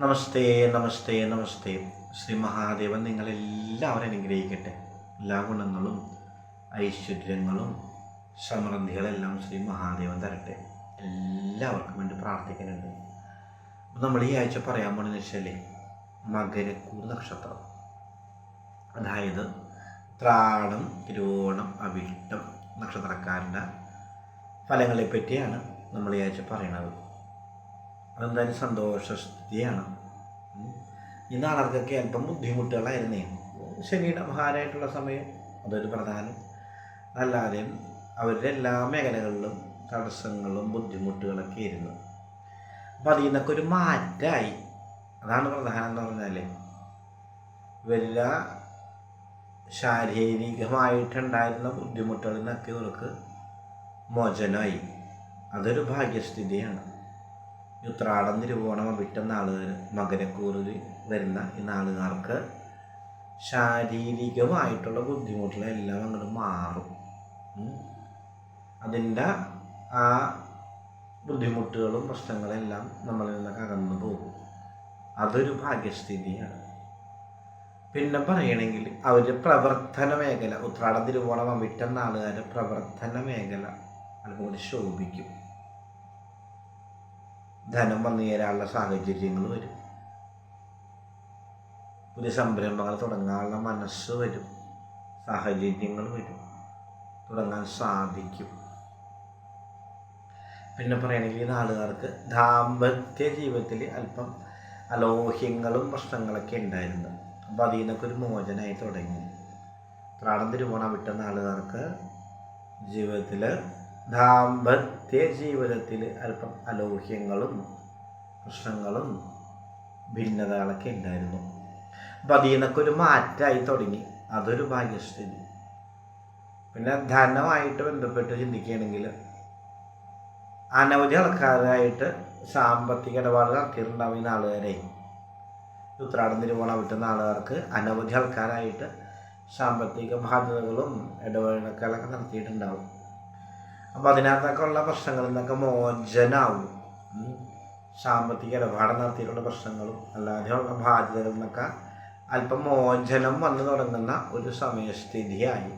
നമസ്തേ നമസ്തേ നമസ്തേ. ശ്രീ മഹാദേവൻ നിങ്ങളെല്ലാവരും അനുഗ്രഹിക്കട്ടെ. എല്ലാ ഗുണങ്ങളും ഐശ്വര്യങ്ങളും സമൃദ്ധികളെല്ലാം ശ്രീ മഹാദേവൻ തരട്ടെ. എല്ലാവർക്കും വേണ്ടി പ്രാർത്ഥിക്കുന്നുണ്ട്. അപ്പം നമ്മൾ ഈ ആഴ്ച പറയാൻ പോണെന്ന് വെച്ചാൽ മകരക്കൂർ നക്ഷത്രം, അതായത് ത്രാടം, തിരുവോണം, അവിട്ടം നക്ഷത്രക്കാരുടെ ഫലങ്ങളെ പറ്റിയാണ് നമ്മൾ ഈ ആഴ്ച പറയണത്. അതെന്തായാലും സന്തോഷസ്ഥിതിയാണ്. ഈ നാളുകൾക്കൊക്കെ അല്പം ബുദ്ധിമുട്ടുകളായിരുന്നേ. ശനിയുടെ മഹാനായിട്ടുള്ള സമയം അതൊരു പ്രധാനം. അല്ലാതെ അവരുടെ എല്ലാ മേഖലകളിലും തടസ്സങ്ങളും ബുദ്ധിമുട്ടുകളൊക്കെ ആയിരുന്നു. അപ്പം അതിൽ നിന്നൊക്കെ ഒരു മാറ്റമായി. അതാണ് പ്രധാനം എന്ന് പറഞ്ഞാൽ വല്ല ശാരീരികമായിട്ടുണ്ടായിരുന്ന ബുദ്ധിമുട്ടുകളിൽ നിന്നൊക്കെ ഇവർക്ക് മോചനമായി. അതൊരു ഭാഗ്യസ്ഥിതിയാണ്. ഉത്രാടം, തിരുവോണം, അവിട്ടം നാളുകൾ മകരക്കൂറിൽ വരുന്ന ഈ നാളുകാർക്ക് ശാരീരികമായിട്ടുള്ള ബുദ്ധിമുട്ടുകളെല്ലാം അങ്ങോട്ട് മാറും. അതിൻ്റെ ആ ബുദ്ധിമുട്ടുകളും പ്രശ്നങ്ങളെല്ലാം നമ്മളിൽ നിന്നൊക്കെ അകന്നു പോകും. അതൊരു ഭാഗ്യസ്ഥിതിയാണ്. പിന്നെ പറയണമെങ്കിൽ അവരുടെ പ്രവർത്തന മേഖല, ഉത്രാടം, തിരുവോണം, അവിട്ടം നാളുകാരുടെ പ്രവർത്തന മേഖല അല്പം കൂടി ശോഭിക്കും. ധനം വന്നു ചേരാനുള്ള സാഹചര്യങ്ങൾ വരും. പുതിയ സംരംഭങ്ങൾ തുടങ്ങാനുള്ള മനസ്സ് വരും, സാഹചര്യങ്ങൾ വരും, തുടങ്ങാൻ സാധിക്കും. പിന്നെ പറയണമെങ്കിൽ ഈ നാളുകാർക്ക് ദാമ്പത്യ ജീവിതത്തിൽ അല്പം അലോഹ്യങ്ങളും പ്രശ്നങ്ങളൊക്കെ ഉണ്ടായിരുന്നു. അപ്പോൾ അതിൽ നിന്നൊക്കെ ഒരു മോചനമായി തുടങ്ങി. പ്രാണം, തിരുവോണം വിട്ട നാളുകാർക്ക് ജീവിതത്തിൽ ദാമ്പത്യ ജീവിതത്തിൽ അല്പം അലോഹ്യങ്ങളും പ്രശ്നങ്ങളും ഭിന്നതകളൊക്കെ ഉണ്ടായിരുന്നു. അപ്പം അതിൽ നിന്നൊക്കെ ഒരു മാറ്റമായി തുടങ്ങി. അതൊരു ഭാഗ്യസ്ഥിതി. പിന്നെ ധനമായിട്ട് ബന്ധപ്പെട്ട് ചിന്തിക്കുകയാണെങ്കിൽ അനവധി ആൾക്കാരായിട്ട് സാമ്പത്തിക ഇടപാടുകൾ നടത്തിയിട്ടുണ്ടാവുന്ന ആളുകാരെ ഉത്രാടം, തിരുവോണം വിട്ടുന്ന ആളുകാർക്ക് അനവധി ആൾക്കാരായിട്ട് സാമ്പത്തിക ബാധ്യതകളും ഇടപാടുകളൊക്കെ നടത്തിയിട്ടുണ്ടാവും. അപ്പോൾ അതിനകത്തൊക്കെ ഉള്ള പ്രശ്നങ്ങളിൽ നിന്നൊക്കെ മോചനാവും. സാമ്പത്തിക ഇടപാട് നടത്തിയിട്ടുള്ള പ്രശ്നങ്ങളും അല്ലാതെയുള്ള ബാധ്യതകളിൽ നിന്നൊക്കെ അല്പം മോചനം വന്നു തുടങ്ങുന്ന ഒരു സമയസ്ഥിതിയായി.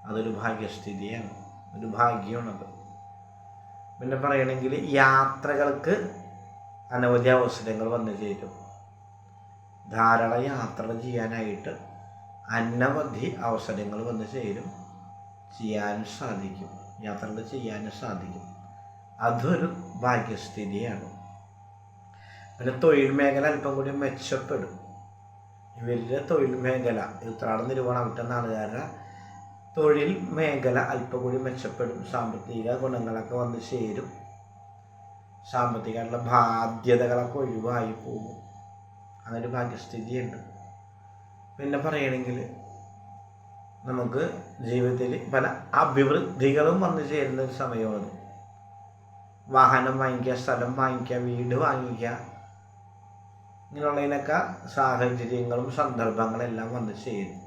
അതൊരു ഭാഗ്യസ്ഥിതിയാണ്, ഒരു ഭാഗ്യമാണത്. പിന്നെ പറയണമെങ്കിൽ യാത്രകൾക്ക് അനവധി അവസരങ്ങൾ വന്നു ചേരും. ധാരാളം യാത്രകൾ ചെയ്യാനായിട്ട് അനവധി അവസരങ്ങൾ വന്നു ചേരും. ചെയ്യാനും സാധിക്കും, യാത്രകൾ ചെയ്യാനും സാധിക്കും. അതൊരു ഭാഗ്യസ്ഥിതിയാണ്. പിന്നെ തൊഴിൽ മേഖല അല്പം കൂടി മെച്ചപ്പെടും. ഇവരുടെ തൊഴിൽ മേഖല, ഉത്രാടം, തിരുവോണം വിട്ട നാളുകാരുടെ തൊഴിൽ മേഖല അല്പം കൂടി മെച്ചപ്പെടും. സാമ്പത്തിക ഗുണങ്ങളൊക്കെ വന്ന് ചേരും. സാമ്പത്തികമായിട്ടുള്ള ബാധ്യതകളൊക്കെ ഒഴിവായി പോകും. അങ്ങനൊരു ഭാഗ്യസ്ഥിതിയുണ്ട്. പിന്നെ പറയണമെങ്കിൽ നമുക്ക് ജീവിതത്തിൽ പല അഭിവൃദ്ധികളും വന്നു ചേരുന്ന ഒരു സമയമാണ്. വാഹനം വാങ്ങിക്കുക, സ്ഥലം വാങ്ങിക്കുക, വീട് വാങ്ങിക്കുക, ഇങ്ങനെയുള്ളതിനൊക്കെ സാഹചര്യങ്ങളും സന്ദർഭങ്ങളെല്ലാം വന്നു ചേരും.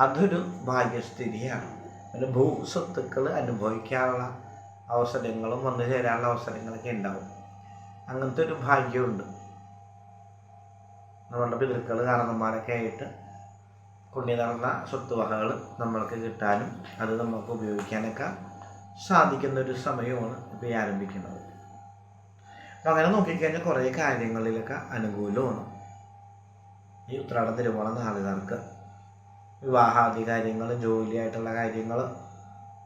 അതൊരു ഭാഗ്യസ്ഥിതിയാണ്. പിന്നെ ഭൂസ്വത്തുക്കൾ അനുഭവിക്കാനുള്ള അവസരങ്ങളും വന്നു ചേരാനുള്ള അവസരങ്ങളൊക്കെ ഉണ്ടാവും. അങ്ങനത്തെ ഒരു ഭാഗ്യമുണ്ട്. നമ്മളുടെ പിതൃക്കൾ, കാരണന്മാരൊക്കെ ആയിട്ട് പുണ്യ നടന്ന സ്വത്തുവകകൾ നമ്മൾക്ക് കിട്ടാനും അത് നമുക്ക് ഉപയോഗിക്കാനൊക്കെ സാധിക്കുന്ന ഒരു സമയമാണ് ഇപ്പോൾ ഈ ആരംഭിക്കുന്നത്. അപ്പം അങ്ങനെ നോക്കിക്കഴിഞ്ഞാൽ കുറേ കാര്യങ്ങളിലൊക്കെ അനുകൂലമാണ്. ഈ ഉത്രാടം, തിരുവോണം നാളുകാർക്ക് വിവാഹാദി കാര്യങ്ങൾ, ജോലിയായിട്ടുള്ള കാര്യങ്ങൾ,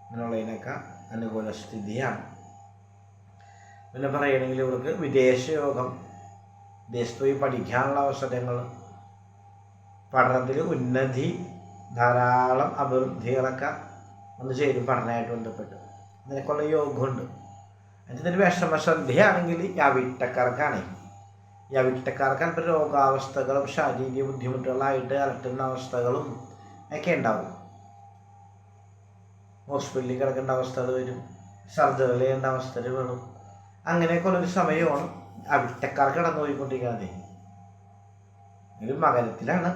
ഇങ്ങനെയുള്ളതിനൊക്കെ അനുകൂല സ്ഥിതിയാണ്. പിന്നെ പറയണമെങ്കിൽ ഇവർക്ക് വിദേശയോഗം, വിദേശത്ത് പോയി പഠിക്കാനുള്ള അവസരങ്ങൾ, പഠനത്തിൽ ഉന്നതി, ധാരാളം അഭിവൃദ്ധികളൊക്കെ വന്നു ചേരും. പഠനമായിട്ട് ബന്ധപ്പെട്ട് അതിനൊക്കെയുള്ള യോഗമുണ്ട്. അതിൻ്റെ വിഷമശ്രദ്ധയാണെങ്കിൽ ഈ അവിട്ടക്കാർക്കാണ്. ഈ അവിട്ടക്കാർക്ക് അല്പം രോഗാവസ്ഥകളും ശാരീരിക ബുദ്ധിമുട്ടുകളായിട്ട് അലട്ടുന്ന അവസ്ഥകളും ഒക്കെ ഉണ്ടാവും. ഹോസ്പിറ്റലിൽ കിടക്കേണ്ട അവസ്ഥകൾ വരും, സർജറി ചെയ്യേണ്ട അവസ്ഥകൾ വരും. അങ്ങനെയൊക്കെയുള്ളൊരു സമയമാണ് അവിട്ടക്കാർക്ക് കടന്നു പോയിക്കൊണ്ടിരിക്കുന്നത്. ഒരു മകരത്തിലാണ്,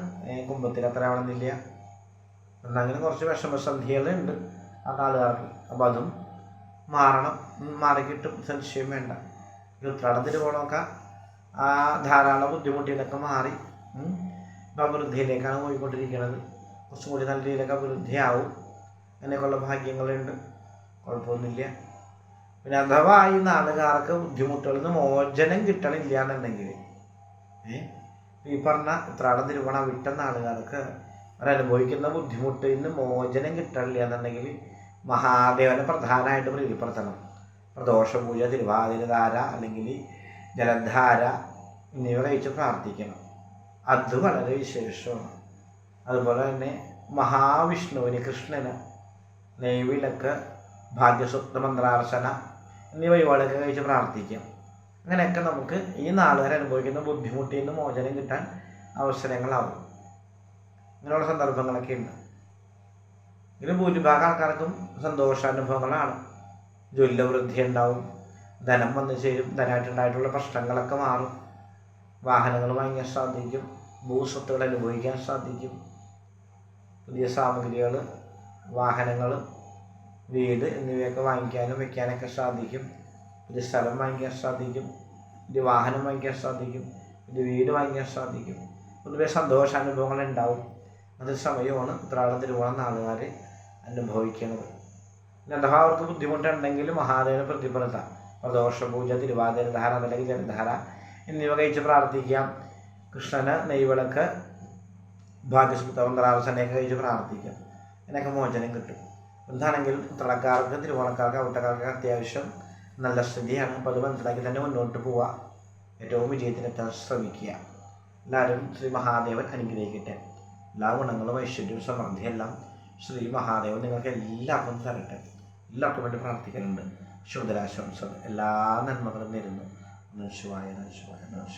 കുംഭത്തിൽ അത്ര ആവണമെന്നില്ല. എന്നങ്ങനെ കുറച്ച് വിഷമസന്ധികളുണ്ട് ആ നാളുകാർക്ക്. അപ്പം അതും മാറണം, മാറിക്കിട്ടും, സംശയം വേണ്ട. ഈ ഉത്രാടം, തിരുവോണമൊക്കെ ആ ധാരാളം ബുദ്ധിമുട്ടിലൊക്കെ മാറി അഭിവൃദ്ധിയിലേക്കാണ് പോയിക്കൊണ്ടിരിക്കുന്നത്. കുറച്ചും കൂടി നല്ല രീതിയിലൊക്കെ അഭിവൃദ്ധിയാവും. അങ്ങനെയൊക്കെയുള്ള ഭാഗ്യങ്ങളുണ്ട്, കുഴപ്പമൊന്നുമില്ല. പിന്നെ അഥവാ ഈ നാളുകാർക്ക് ബുദ്ധിമുട്ടുകളിൽ നിന്ന് മോചനം കിട്ടണില്ല എന്നുണ്ടെങ്കിൽ ഈ പറഞ്ഞ ഉത്രാടം തിരുവോണം വിട്ട നാളുകാർക്ക് അവരനുഭവിക്കുന്ന ബുദ്ധിമുട്ടിൽ നിന്ന് മോചനം കിട്ടണില്ല എന്നുണ്ടെങ്കിൽ മഹാദേവനെ പ്രധാനമായിട്ട് പ്രീതിപ്പെടുത്തണം. പ്രദോഷപൂജ, തിരുവാതിരധാര അല്ലെങ്കിൽ ജലധാര എന്നിവ കഴിച്ച് പ്രാർത്ഥിക്കണം. അത് വളരെ വിശേഷമാണ്. അതുപോലെ തന്നെ മഹാവിഷ്ണുവിന്, കൃഷ്ണന് നെയ്വിളക്ക്, ഭാഗ്യസൂക്ത മന്ത്രാർച്ചന എന്നീ വഴിപാടൊക്കെ കഴിച്ച് പ്രാർത്ഥിക്കാം. അങ്ങനെയൊക്കെ നമുക്ക് ഈ നാളുകാർ അനുഭവിക്കുന്ന ബുദ്ധിമുട്ടിൽ നിന്ന് മോചനം കിട്ടാൻ അവസരങ്ങളാവും. ഇങ്ങനെയുള്ള സന്ദർഭങ്ങളൊക്കെ ഉണ്ട്. ഇതിൽ ഭൂരിഭാഗം ആൾക്കാർക്കും സന്തോഷാനുഭവങ്ങളാണ്. ജ്വല്ലവൃദ്ധി ഉണ്ടാവും, ധനം വന്നു ചേരും, ധനമായിട്ടുണ്ടായിട്ടുള്ള പ്രശ്നങ്ങളൊക്കെ മാറും, വാഹനങ്ങൾ വാങ്ങിക്കാൻ സാധിക്കും, ഭൂസ്വത്തുകൾ അനുഭവിക്കാൻ സാധിക്കും, പുതിയ സാമഗ്രികൾ, വാഹനങ്ങൾ, വീട് എന്നിവയൊക്കെ വാങ്ങിക്കാനും വയ്ക്കാനൊക്കെ സാധിക്കും, പുതിയ സ്ഥലം വാങ്ങിക്കാൻ സാധിക്കും, പുതിയ വാഹനം വാങ്ങിക്കാൻ സാധിക്കും, പുതിയ വീട് വാങ്ങിക്കാൻ സാധിക്കും. പൊതുവെ സന്തോഷാനുഭവങ്ങൾ ഉണ്ടാവും. അത് സമയമാണ് ഉത്രാടം തിരുവോണം നാളുകാർ അനുഭവിക്കുന്നത്. അഥവാ അവർക്ക് ബുദ്ധിമുട്ടുണ്ടെങ്കിൽ മഹാദേവനെ പ്രതിപ്പെടുത്താം. പ്രദോഷപൂജ, തിരുവാതിരധാര അല്ലെങ്കിൽ ജലധാര എന്നിവ കഴിച്ച് പ്രാർത്ഥിക്കാം. കൃഷ്ണന് നെയ്വിളക്ക്, ഭാഗ്യസൂക്ത മന്ത്രാർച്ചനയൊക്കെ കഴിച്ച് പ്രാർത്ഥിക്കാം. ഇതിനൊക്കെ മോചനം കിട്ടും. എന്താണെങ്കിലും ഉത്രാടക്കാർക്ക്, തിരുവോണക്കാർക്ക്, അവിട്ടക്കാർക്ക് അത്യാവശ്യം നല്ല സ്ഥിതിയാണ്. അപ്പോൾ അത് മനസ്സിലാക്കി തന്നെ മുന്നോട്ട് പോവുക. ഏറ്റവും വിജയത്തിനെത്താൻ ശ്രമിക്കുക. എല്ലാവരും ശ്രീ മഹാദേവൻ അനുഗ്രഹിക്കട്ടെ. എല്ലാ ഗുണങ്ങളും ഐശ്വര്യവും സമൃദ്ധിയെല്ലാം ശ്രീ മഹാദേവൻ നിങ്ങൾക്ക് എല്ലാവർക്കും തരട്ടെ. എല്ലാവർക്കും വേണ്ടി പ്രാർത്ഥിക്കുന്നുണ്ട്. ശുഭദരാശംസകൾ, എല്ലാ നന്മകളും നേരുന്നു. നമഃശിവായ, നമഃശിവായ, നമഃശിവായ.